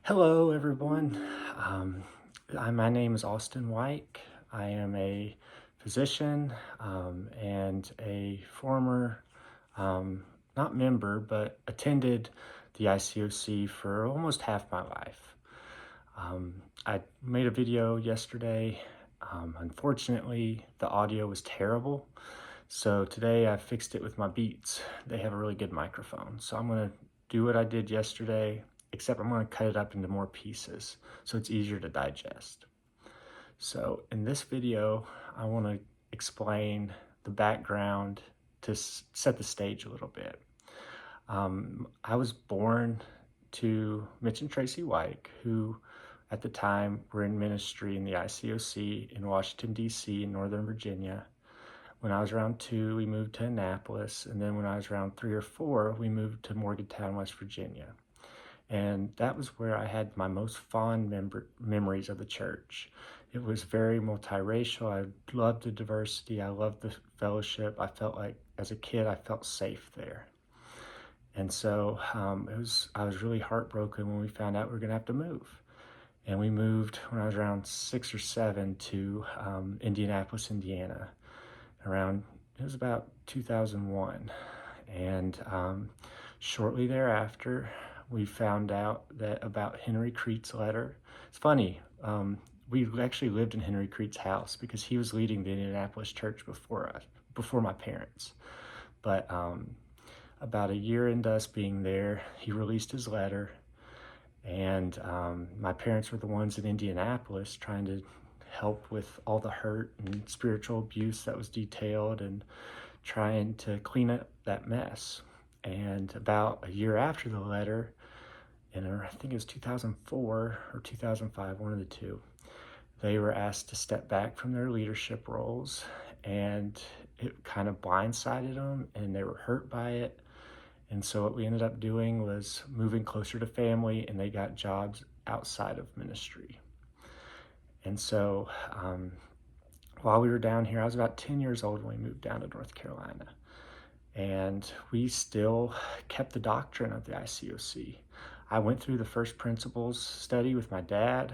Hello, everyone. Um, my name is Austin White. I am a physician and a former, um, not member, but attended the ICOC for almost half my life. I made a video yesterday. Unfortunately, the audio was terrible. So today I fixed it with my Beats. They have a really good microphone. So I'm going to do what I did yesterday, except I'm going to cut it up into more pieces so it's easier to digest. So in this video, I want to explain the background to set the stage a little bit. I was born to Mitch and Tracy White, who at the time were in ministry in the ICOC in Washington, D.C. in Northern Virginia. When I was around 2, we moved to Annapolis, and then when I was around 3 or 4, we moved to Morgantown, West Virginia. And that was where I had my most fond memories of the church. It was very multiracial. I loved the diversity. I loved the fellowship. I felt like, as a kid, I felt safe there. And so I was really heartbroken when we found out we were going to have to move. And we moved when I was around 6 or 7 to Indianapolis, Indiana. It was about 2001. And shortly thereafter, we found out that about Henry Creet's letter. It's funny, we actually lived in Henry Creet's house because he was leading the Indianapolis church before my parents. But about a year into us being there, he released his letter, and my parents were the ones in Indianapolis trying to help with all the hurt and spiritual abuse that was detailed and trying to clean up that mess. And about a year after the letter, and I think it was 2004 or 2005, one of the two, they were asked to step back from their leadership roles, and it kind of blindsided them, and they were hurt by it. And so what we ended up doing was moving closer to family, and they got jobs outside of ministry. And so while we were down here, I was about 10 years old when we moved down to North Carolina. And we still kept the doctrine of the ICOC. I went through the first principles study with my dad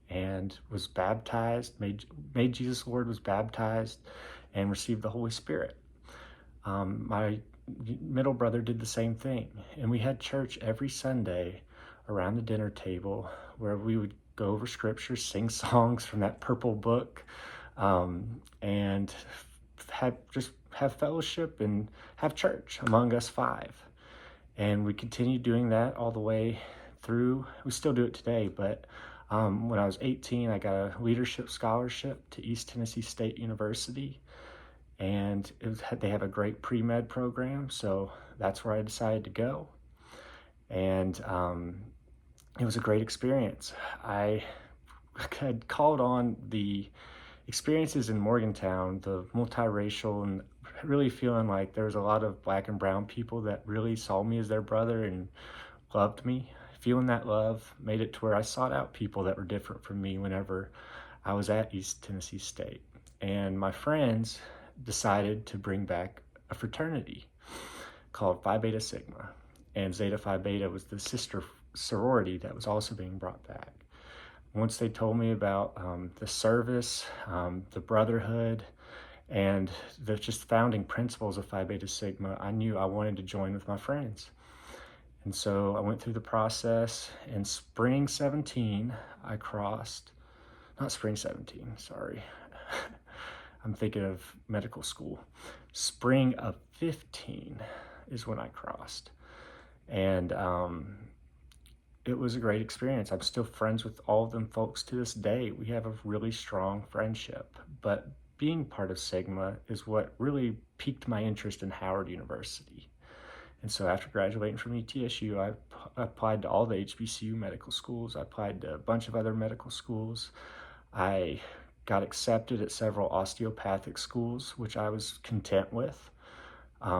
and was baptized, made Jesus Lord, was baptized, and received the Holy Spirit. My middle brother did the same thing. And we had church every Sunday around the dinner table where we would go over scripture, sing songs from that purple book, and have fellowship and have church among us 5. And we continued doing that all the way through. We still do it today, but when I was 18, I got a leadership scholarship to East Tennessee State University, and they have a great pre-med program, so that's where I decided to go. And it was a great experience. I had called on the experiences in Morgantown, the multiracial, and really feeling like there was a lot of black and brown people that really saw me as their brother and loved me. Feeling that love made it to where I sought out people that were different from me whenever I was at East Tennessee State. And my friends decided to bring back a fraternity called Phi Beta Sigma. And Zeta Phi Beta was the sister sorority that was also being brought back. Once they told me about the service, the brotherhood, and the just founding principles of Phi Beta Sigma, I knew I wanted to join with my friends. And so I went through the process. In spring 17, I crossed, not spring 17, sorry. I'm thinking of medical school. Spring of 15 is when I crossed. And it was a great experience. I'm still friends with all of them folks to this day. We have a really strong friendship. But being part of Sigma is what really piqued my interest in Howard University. And so after graduating from ETSU, I applied to all the HBCU medical schools. I applied to a bunch of other medical schools. I got accepted at several osteopathic schools, which I was content with.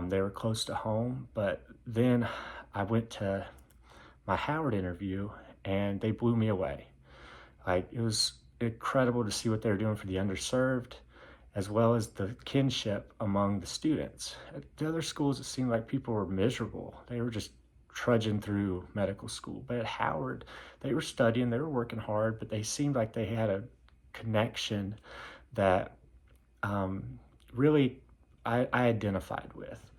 They were close to home, but then I went to my Howard interview and they blew me away. Like, it was incredible to see what they were doing for the underserved, as well as the kinship among the students. At the other schools, it seemed like people were miserable. They were just trudging through medical school. But at Howard, they were studying, they were working hard, but they seemed like they had a connection that really I identified with.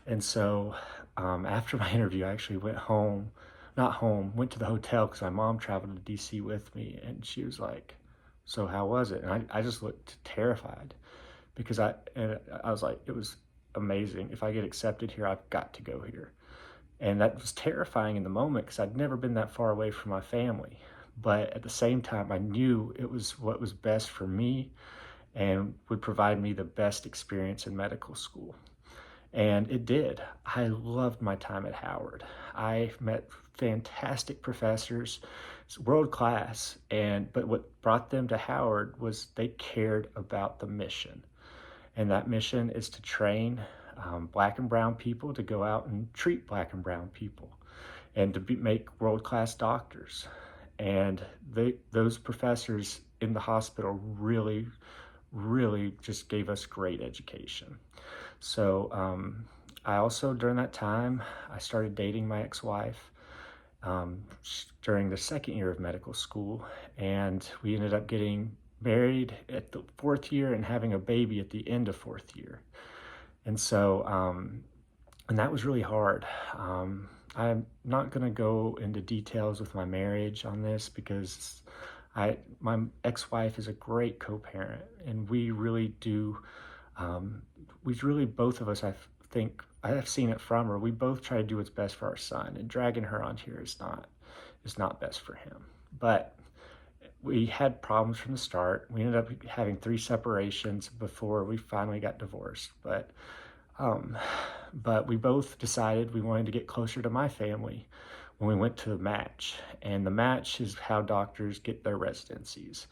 And so after my interview, I actually went home, not home, went to the hotel because my mom traveled to DC with me. And she was like, so how was it? And I just looked terrified because I was like, it was amazing. If I get accepted here, I've got to go here. And that was terrifying in the moment because I'd never been that far away from my family. But at the same time, I knew it was what was best for me and would provide me the best experience in medical school. And it did. I loved my time at Howard. I met fantastic professors, world class. But what brought them to Howard was they cared about the mission. And that mission is to train Black and brown people to go out and treat Black and brown people and to make world-class doctors. And those professors in the hospital really, really just gave us great education. So I also, during that time, I started dating my ex-wife during the second year of medical school, and we ended up getting married at the fourth year and having a baby at the end of fourth year. And so, and that was really hard. I'm not going to go into details with my marriage on this because my ex-wife is a great co-parent, and we really do, both of us, I think, I have seen it from her, we both try to do what's best for our son, and dragging her on here is not best for him. But we had problems from the start. We ended up having 3 separations before we finally got divorced. But we both decided we wanted to get closer to my family when we went to the match. And the match is how doctors get their residencies.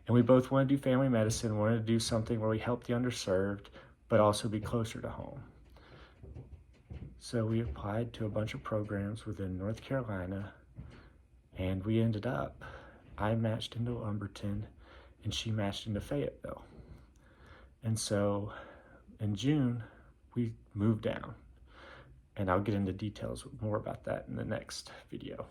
And we both wanted to do family medicine, wanted to do something where we help the underserved, but also be closer to home. So we applied to a bunch of programs within North Carolina, and we ended up, I matched into Lumberton, and she matched into Fayetteville. And so in June, we moved down. And I'll get into details more about that in the next video.